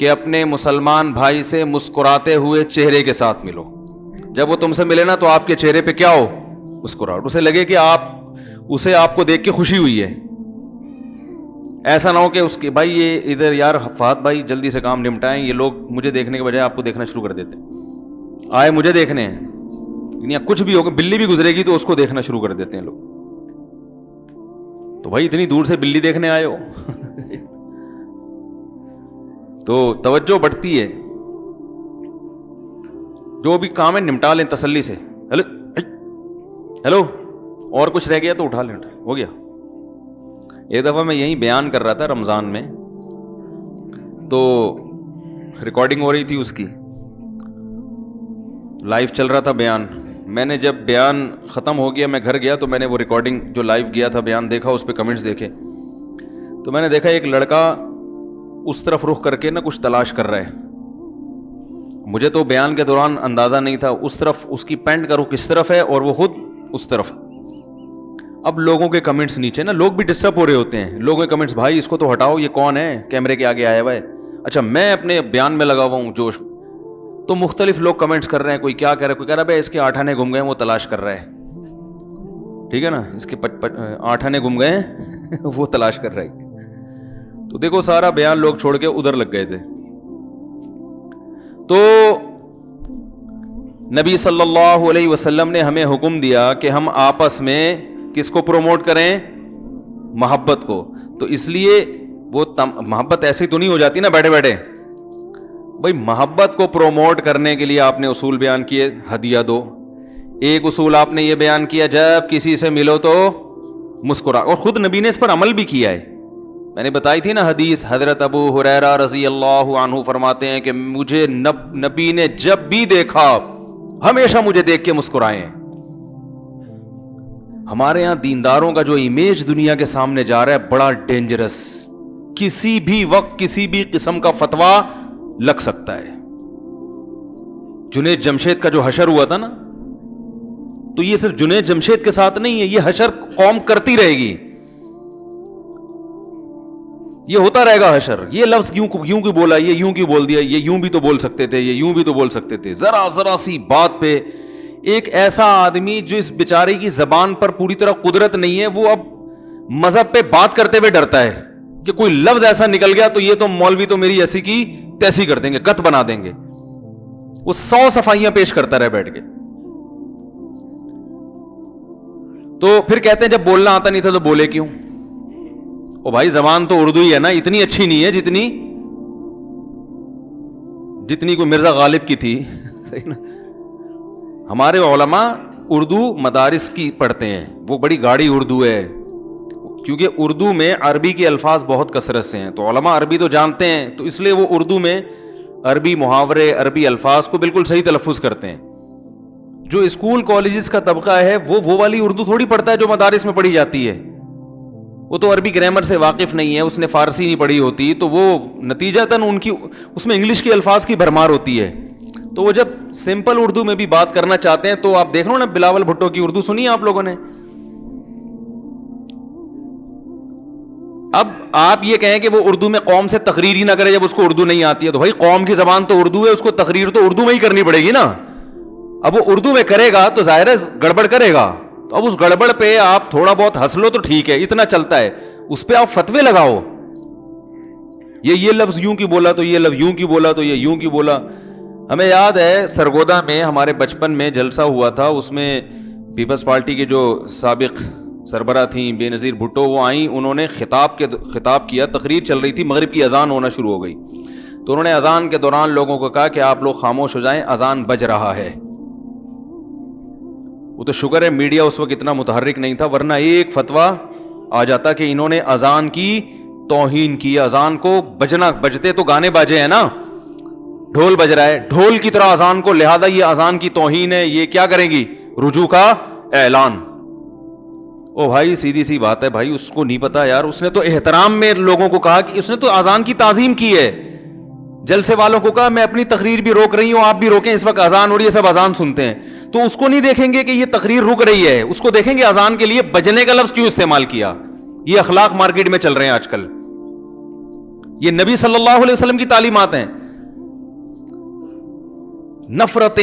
کہ اپنے مسلمان بھائی سے مسکراتے ہوئے چہرے کے ساتھ ملو. جب وہ تم سے ملے نا تو آپ کے چہرے پہ کیا ہو؟ مسکراہٹ. اسے لگے کہ اسے آپ کو دیکھ کے خوشی ہوئی ہے. ایسا نہ ہو کہ اس کے بھائی یہ ادھر یار فہد بھائی جلدی سے کام نمٹائیں, یہ لوگ مجھے دیکھنے کے بجائے آپ کو دیکھنا شروع کر دیتے ہیں. آئے مجھے دیکھنے ہیں, یا کچھ بھی ہوگا, بلی بھی گزرے گی تو اس کو دیکھنا شروع کر دیتے ہیں لوگ. تو بھائی اتنی دور سے بلی دیکھنے آئے ہو تو توجہ بڑھتی ہے. جو بھی کام ہے نمٹا لیں تسلی سے. ہیلو اور کچھ رہ گیا تو اٹھا لیں, ہو گیا. ایک دفعہ میں یہیں بیان کر رہا تھا رمضان میں, تو ریکارڈنگ ہو رہی تھی اس کی, لائیو چل رہا تھا بیان. میں نے جب بیان ختم ہو گیا میں گھر گیا تو میں نے وہ ریکارڈنگ جو لائیو گیا تھا بیان دیکھا, اس پہ کمنٹس دیکھے. تو میں نے دیکھا ایک لڑکا اس طرف رخ کر کے نا کچھ تلاش کر رہا ہے. مجھے تو بیان کے دوران اندازہ نہیں تھا اس طرف اس کی پینٹ کا رخ کس طرف ہے اور وہ خود اس طرف. اب لوگوں کے کمنٹس نیچے نا, لوگ بھی ڈسٹرب ہو رہے ہوتے ہیں. لوگوں کے کمنٹس, بھائی اس کو تو ہٹاؤ, یہ کون ہے کیمرے کے آگے آیا ہوا ہے. اچھا میں اپنے بیان میں لگا ہوا ہوں جوش, تو مختلف لوگ کمنٹس کر رہے ہیں. کوئی کیا کہہ رہا ہے, کوئی کہہ رہا ہے بھائی اس کے 8 آنے گم گئے وہ تلاش کر رہا ہے. ٹھیک ہے نا, اس کے 8 آنے گم گئے ہیں وہ تلاش کر رہا ہے. تو دیکھو سارا بیان لوگ چھوڑ کے ادھر لگ گئے تھے. تو نبی صلی اللہ علیہ وسلم نے ہمیں حکم دیا کہ ہم آپس میں کس کو پروموٹ کریں؟ محبت کو. تو اس لیے وہ محبت ایسی تو نہیں ہو جاتی نا بیٹھے بیٹھے. بھائی محبت کو پروموٹ کرنے کے لیے آپ نے اصول بیان کیے, ہدیہ دو. ایک اصول آپ نے یہ بیان کیا جب کسی سے ملو تو مسکرا, اور خود نبی نے اس پر عمل بھی کیا ہے. میں نے بتائی تھی نا حدیث, حضرت ابو ہریرہ رضی اللہ عنہ فرماتے ہیں کہ مجھے نبی نے جب بھی دیکھا ہمیشہ مجھے دیکھ کے مسکرائے ہیں. ہمارے ہاں دینداروں کا جو امیج دنیا کے سامنے جا رہا ہے بڑا ڈینجرس, کسی بھی وقت کسی بھی قسم کا فتویٰ لگ سکتا ہے. جنید جمشید کا جو حشر ہوا تھا نا, تو یہ صرف جنید جمشید کے ساتھ نہیں ہے, یہ حشر قوم کرتی رہے گی, یہ ہوتا رہے گا حشر. یہ لفظ یوں کیوں بولا, یہ یوں کیوں بول دیا, یہ یوں بھی تو بول سکتے تھے, یہ یوں بھی تو بول سکتے تھے. ذرا سی بات پہ ایک ایسا آدمی جو اس بیچارے کی زبان پر پوری طرح قدرت نہیں ہے, وہ اب مذہب پہ بات کرتے ہوئے ڈرتا ہے کہ کوئی لفظ ایسا نکل گیا تو یہ تو مولوی تو میری ایسی کی تیسی کر دیں گے, گت بنا دیں گے. وہ 100 صفائیاں پیش کرتا رہے بیٹھ کے. تو پھر کہتے ہیں جب بولنا آتا نہیں تھا تو بولے کیوں؟ او بھائی زبان تو اردو ہی ہے نا, اتنی اچھی نہیں ہے جتنی کوئی مرزا غالب کی تھی. صحیح نا, ہمارے علماء اردو مدارس کی پڑھتے ہیں, وہ بڑی گاڑی اردو ہے, کیونکہ اردو میں عربی کے الفاظ بہت کثرت سے ہیں. تو علماء عربی تو جانتے ہیں, تو اس لیے وہ اردو میں عربی محاورے, عربی الفاظ کو بالکل صحیح تلفظ کرتے ہیں. جو اسکول کالجز کا طبقہ ہے وہ والی اردو تھوڑی پڑھتا ہے جو مدارس میں پڑھی جاتی ہے. وہ تو عربی گرامر سے واقف نہیں ہے, اس نے فارسی نہیں پڑھی ہوتی, تو وہ نتیجتاً ان کی اس میں انگلش کے الفاظ کی بھرمار ہوتی ہے. تو وہ جب سمپل اردو میں بھی بات کرنا چاہتے ہیں تو آپ دیکھ لو نا, بلاول بھٹو کی اردو سنی آپ لوگوں نے. اب آپ یہ کہیں کہ وہ اردو میں قوم سے تقریر ہی نہ کرے جب اس کو اردو نہیں آتی ہے, تو بھائی قوم کی زبان تو اردو ہے, اس کو تقریر تو اردو میں ہی کرنی پڑے گی نا. اب وہ اردو میں کرے گا تو ظاہر ہے گڑبڑ کرے گا, تو اب اس گڑبڑ پہ آپ تھوڑا بہت ہنس لو تو ٹھیک ہے, اتنا چلتا ہے. اس پہ آپ فتوے لگاؤ, یہ لفظ یوں کی بولا تو یہ لفظ یوں کی بولا تو یہ یوں کی بولا. ہمیں یاد ہے سرگودا میں ہمارے بچپن میں جلسہ ہوا تھا, اس میں پیپلز پارٹی کے جو سابق سربراہ تھیں بے نظیر بھٹو, وہ آئیں, انہوں نے خطاب کیا, تقریر چل رہی تھی, مغرب کی اذان ہونا شروع ہو گئی. تو انہوں نے اذان کے دوران لوگوں کو کہا کہ آپ لوگ خاموش ہو جائیں, اذان بج رہا ہے. وہ تو شکر ہے میڈیا اس وقت اتنا متحرک نہیں تھا, ورنہ ایک فتویٰ آ جاتا کہ انہوں نے اذان کی توہین کی. اذان کو بجتے تو گانے باجے ہیں نا, ڈھول بج رہا ہے ڈھول کی طرح اذان کو, لہذا یہ اذان کی توہین ہے, یہ کیا کریں گی, رجوع کا اعلان. او بھائی سیدھی سی بات ہے بھائی, اس کو نہیں پتا یار, اس نے تو احترام میں لوگوں کو کہا کہ اس نے تو اذان کی تعظیم کی ہے. جلسے والوں کو کہا میں اپنی تقریر بھی روک رہی ہوں, آپ بھی روکیں, اس وقت اذان ہو رہی ہے, سب اذان سنتے ہیں. تو اس کو نہیں دیکھیں گے کہ یہ تقریر رک رہی ہے, اس کو دیکھیں گے اذان کے لیے بجنے کا لفظ کیوں استعمال کیا. یہ اخلاق مارکیٹ میں چل رہے ہیں آج کل. یہ نبی صلی اللہ علیہ وسلم کی تعلیمات ہیں. نفرت.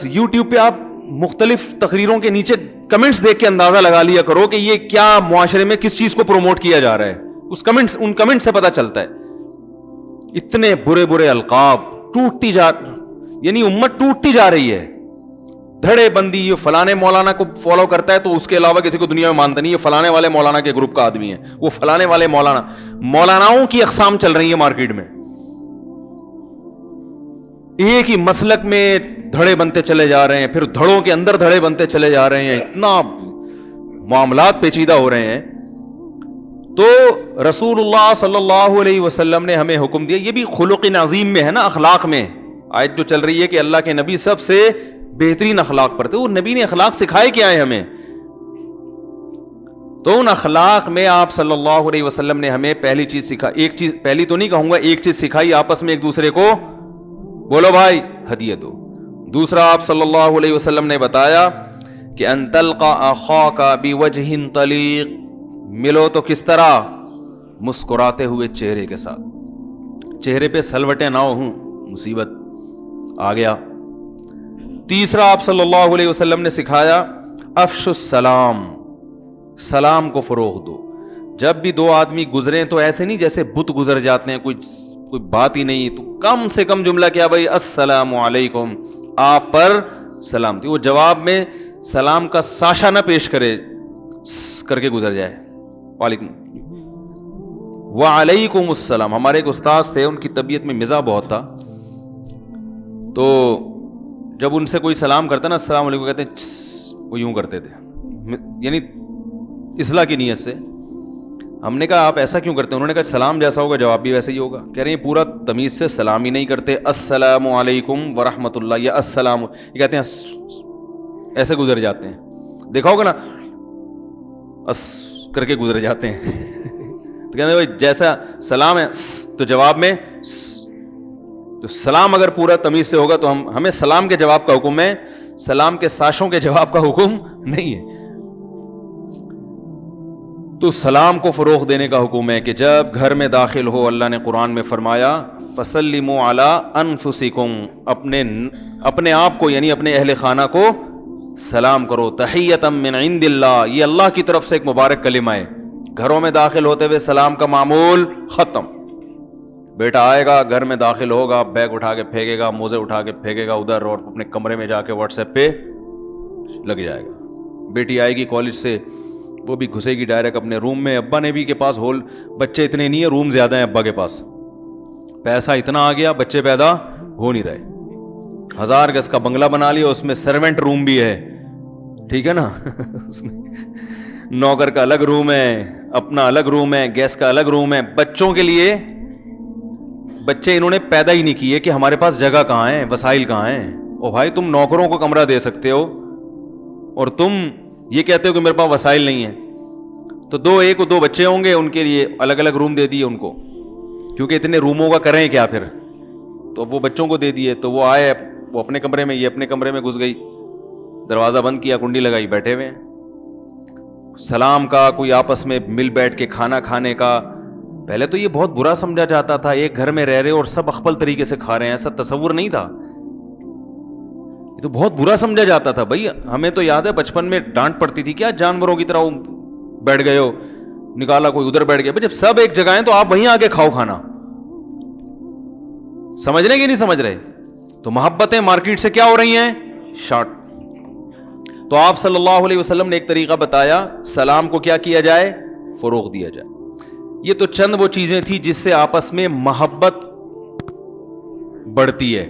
یوٹیوب پہ آپ مختلف تقریروں کے نیچے کمنٹس دیکھ کے اندازہ لگا لیا کرو کہ یہ کیا معاشرے میں کس چیز کو پروموٹ کیا جا رہا ہے. ان کمنٹ سے پتا چلتا ہے. اتنے برے القاب ٹوٹتی یعنی امت ٹوٹتی جا رہی ہے. دھڑے بندی, یہ فلانے مولانا کو فالو کرتا ہے تو اس کے علاوہ کسی کو دنیا میں مانتا نہیں, یہ فلانے والے مولانا کے گروپ کا آدمی ہے, وہ فلانے والے مولاناؤں کی اقسام چل رہی ہیں مارکیٹ میں. ایک ہی مسلک میں دھڑے بنتے چلے جا رہے ہیں, پھر دھڑوں کے اندر دھڑے بنتے چلے جا رہے ہیں, اتنا معاملات پیچیدہ ہو رہے ہیں. تو رسول اللہ صلی اللہ علیہ وسلم نے ہمیں حکم دیا, یہ بھی خلق عظیم میں ہے نا, اخلاق میں. آیت جو چل رہی ہے کہ اللہ کے نبی سب سے بہترین اخلاق پر تھے, وہ نبی نے اخلاق سکھائے کیا ہے ہمیں. تو ان اخلاق میں آپ صلی اللہ علیہ وسلم نے ہمیں پہلی چیز سکھائی, ایک چیز پہلی تو نہیں کہوں گا, ایک چیز سکھائی, آپس میں ایک دوسرے کو بولو بھائی ہدیہ دو. دوسرا آپ صلی اللہ علیہ وسلم نے بتایا کہ ان تلقى اخاك بوجه طلیق, ملو تو کس طرح, مسکراتے ہوئے چہرے کے ساتھ. چہرے پہ سلوٹیں نہ ہوں, مصیبت آ گیا. تیسرا آپ صلی اللہ علیہ وسلم نے سکھایا افش السلام, سلام کو فروغ دو. جب بھی دو آدمی گزریں تو ایسے نہیں جیسے بت گزر جاتے ہیں, کوئی بات ہی نہیں, تو کم سے کم جملہ کیا بھائی, السلام علیکم, آپ پر سلام دی. وہ جواب میں سلام کا ساشا نہ پیش کرے, کر کے گزر جائے, وعلیکم وعلیکم السلام. ہمارے ایک استاذ تھے, ان کی طبیعت میں مزاح بہت تھا, تو جب ان سے کوئی سلام کرتا نا, السلام علیکم کہتے ہیں, وہ یوں کرتے تھے, یعنی اصلاح کی نیت سے. ہم نے کہا آپ ایسا کیوں کرتے ہیں؟ انہوں نے کہا سلام جیسا ہوگا جواب بھی ویسے ہی ہوگا. کہہ رہے ہیں پورا تمیز سے سلام ہی نہیں کرتے, السلام علیکم ورحمۃ اللہ یا السلام, یہ کہتے ہیں ایسے گزر جاتے ہیں. دیکھا ہوگا نا, کر کے گزر جاتے ہیں. تو کہتے ہیں بھائی جیسا سلام ہے تو جواب میں, تو سلام اگر پورا تمیز سے ہوگا تو ہمیں سلام کے جواب کا حکم ہے, سلام کے ساشوں کے جواب کا حکم نہیں ہے. تو سلام کو فروغ دینے کا حکم ہے کہ جب گھر میں داخل ہو, اللہ نے قرآن میں فرمایا فسلموا علی انفسکم, اپنے آپ کو یعنی اپنے اہل خانہ کو سلام کرو. تحیۃ من عند اللہ, یہ اللہ کی طرف سے ایک مبارک کلمہ ہے. گھروں میں داخل ہوتے ہوئے سلام کا معمول ختم. بیٹا آئے گا, گھر میں داخل ہوگا, بیگ اٹھا کے پھینکے گا, موزے اٹھا کے پھینکے گا ادھر, اور اپنے کمرے میں جا کے واٹس ایپ پہ لگ جائے گا. بیٹی آئے گی کالج سے, وہ بھی گھسے گی ڈائریکٹ اپنے روم میں. ابا نے بھی کے پاس ہول, بچے اتنے نہیں ہیں, روم زیادہ ہیں ابا کے پاس, پیسہ اتنا آ گیا, بچے پیدا ہو نہیں رہے. 1000 گز کا بنگلہ بنا لیا, اس میں سرونٹ روم بھی ہے, ٹھیک ہے نا, اس میں نوکر کا الگ روم ہے, اپنا الگ روم ہے, گیس کا الگ روم ہے. بچوں کے لیے, بچے انہوں نے پیدا ہی نہیں کیے کہ ہمارے پاس جگہ کہاں ہے, وسائل کہاں ہیں. او بھائی تم نوکروں کو کمرہ دے سکتے ہو اور تم یہ کہتے ہو کہ میرے پاس وسائل نہیں ہیں. تو دو بچے ہوں گے, ان کے لیے الگ الگ روم دے دیے ان کو, کیونکہ اتنے روموں کا کریں کیا پھر, تو وہ بچوں کو دے دیے. تو وہ آئے, وہ اپنے کمرے میں, یہ اپنے کمرے میں گھس گئی, دروازہ بند کیا, کنڈی لگائی, بیٹھے ہوئے ہیں. سلام کا, کوئی آپس میں مل بیٹھ کے کھانا کھانے کا, پہلے تو یہ بہت برا سمجھا جاتا تھا, ایک گھر میں رہ رہے اور سب اخپل طریقے سے کھا رہے ہیں, ایسا تصور نہیں تھا. یہ تو بہت برا سمجھا جاتا تھا. بھائی ہمیں تو یاد ہے بچپن میں ڈانٹ پڑتی تھی, کیا جانوروں کی طرح بیٹھ گئے ہو, نکالا کوئی ادھر بیٹھ گیا. جب سب ایک جگہ ہیں تو آپ وہیں آ کے کھاؤ کھانا. سمجھ رہے کہ نہیں سمجھ رہے؟ تو محبتیں مارکیٹ سے کیا ہو رہی ہیں, شارٹ. تو آپ صلی اللہ علیہ وسلم نے ایک طریقہ بتایا, سلام کو کیا کیا جائے, فروغ دیا جائے. یہ تو چند وہ چیزیں تھیں جس سے آپس میں محبت بڑھتی ہے.